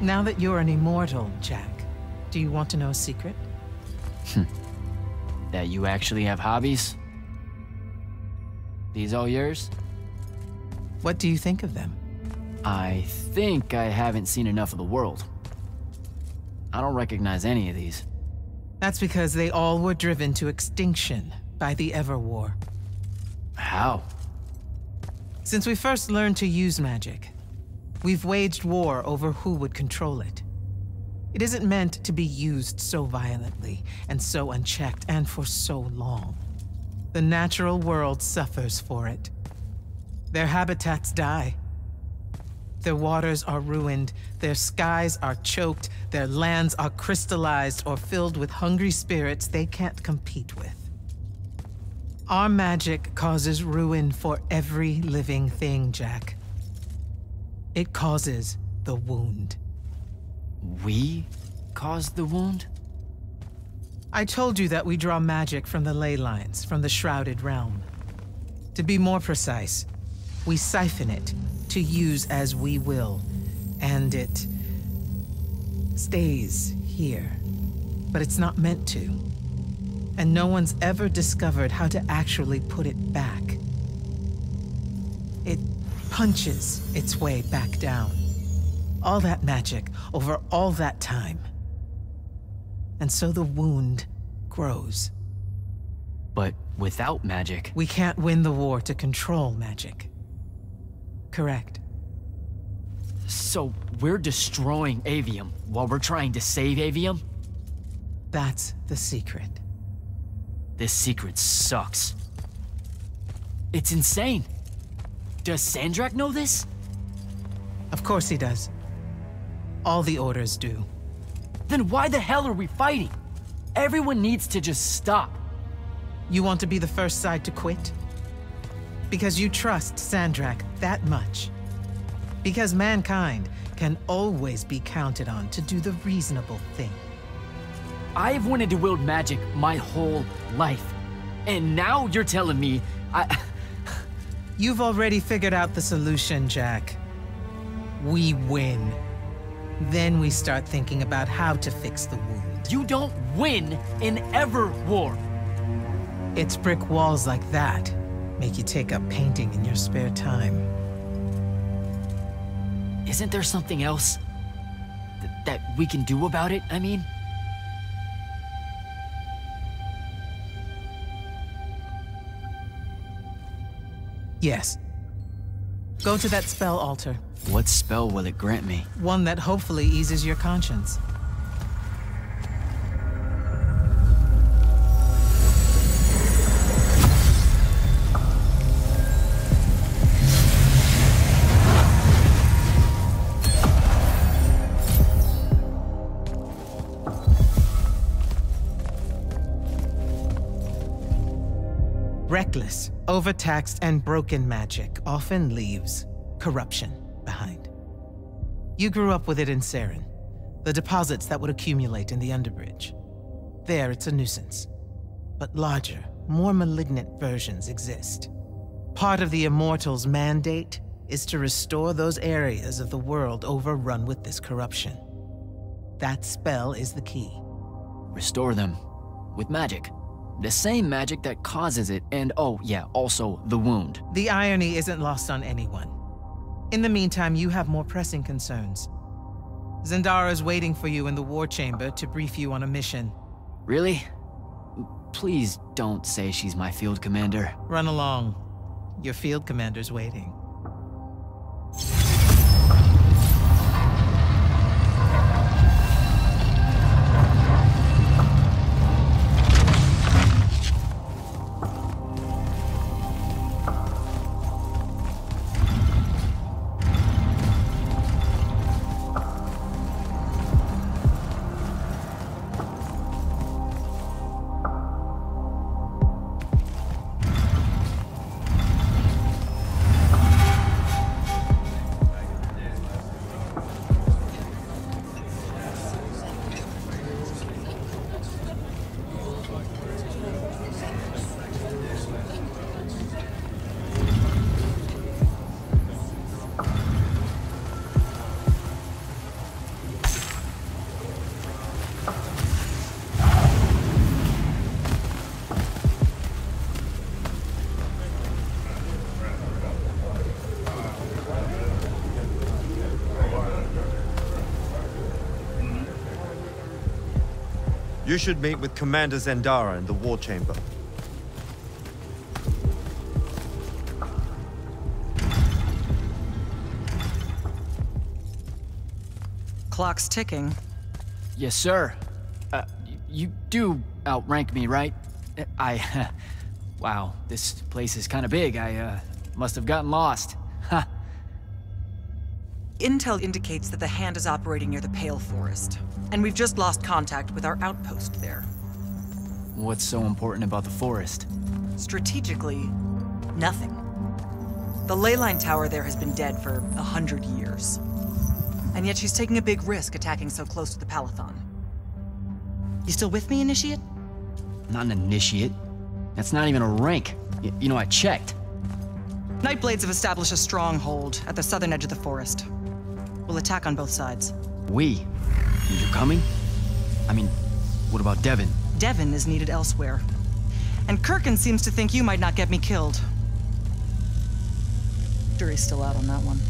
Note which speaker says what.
Speaker 1: Now that you're an immortal, Jack, do you want to know a secret?
Speaker 2: That you actually have hobbies? These all yours?
Speaker 1: What do you think of them?
Speaker 2: I think I haven't seen enough of the world. I don't recognize any of these.
Speaker 1: That's because they all were driven to extinction by the Everwar.
Speaker 2: How?
Speaker 1: Since we first learned to use magic, we've waged war over who would control it. It isn't meant to be used so violently and so unchecked and for so long. The natural world suffers for it. Their habitats die. Their waters are ruined, their skies are choked, their lands are crystallized or filled with hungry spirits they can't compete with. Our magic causes ruin for every living thing, Jack. It causes the wound.
Speaker 2: We caused the wound?
Speaker 1: I told you that we draw magic from the ley lines, from the Shrouded Realm. To be more precise, we siphon it to use as we will, and it stays here. But it's not meant to. And no one's ever discovered how to actually put it back. It punches its way back down. All that magic over all that time. And so the wound grows.
Speaker 2: But without magic...
Speaker 1: We can't win the war to control magic. Correct.
Speaker 2: So we're destroying Aveum while we're trying to save Aveum?
Speaker 1: That's the secret.
Speaker 2: This secret sucks. It's insane. Does Sandrak know this?
Speaker 1: Of course he does. All the orders do.
Speaker 2: Then why the hell are we fighting? Everyone needs to just stop.
Speaker 1: You want to be the first side to quit? Because you trust Sandrak that much. Because mankind can always be counted on to do the reasonable thing.
Speaker 2: I've wanted to wield magic my whole life. And now you're telling me
Speaker 1: You've already figured out the solution, Jack. We win. Then we start thinking about how to fix the wound.
Speaker 2: You don't win in Everwar.
Speaker 1: It's brick walls like that make you take up painting in your spare time.
Speaker 2: Isn't there something else that we can do about it, I mean?
Speaker 1: Yes. Go to that spell altar.
Speaker 2: What spell will it grant me?
Speaker 1: One that hopefully eases your conscience. Reckless, overtaxed, and broken magic often leaves corruption behind. You grew up with it in Saren, the deposits that would accumulate in the Underbridge. There, it's a nuisance. But larger, more malignant versions exist. Part of the Immortals' mandate is to restore those areas of the world overrun with this corruption. That spell is the key.
Speaker 2: Restore them with magic. The same magic that causes it, and oh yeah, also the wound.
Speaker 1: The irony isn't lost on anyone. In the meantime, you have more pressing concerns. Zendara's waiting for you in the war chamber to brief you on a mission.
Speaker 2: Really? Please don't say she's my field commander.
Speaker 1: Run along. Your field commander's waiting.
Speaker 3: You should meet with Commander Zendara in the war chamber.
Speaker 4: Clock's ticking.
Speaker 2: Yes, sir. You do outrank me, right? Wow, this place is kind of big. I must have gotten lost. Ha.
Speaker 4: Intel indicates that the Hand is operating near the Pale Forest, and we've just lost contact with our outpost there.
Speaker 2: What's so important about the forest?
Speaker 4: Strategically, nothing. The ley line tower there has been dead for 100 years. And yet she's taking a big risk attacking so close to the Palathon. You still with me, Initiate?
Speaker 2: Not an initiate. That's not even a rank. You know, I checked.
Speaker 4: Nightblades have established a stronghold at the southern edge of the forest. We'll attack on both sides.
Speaker 2: We? You're coming? I mean, what about Devin?
Speaker 4: Devin is needed elsewhere. And Kirkin seems to think you might not get me killed. Jury's still out on that one.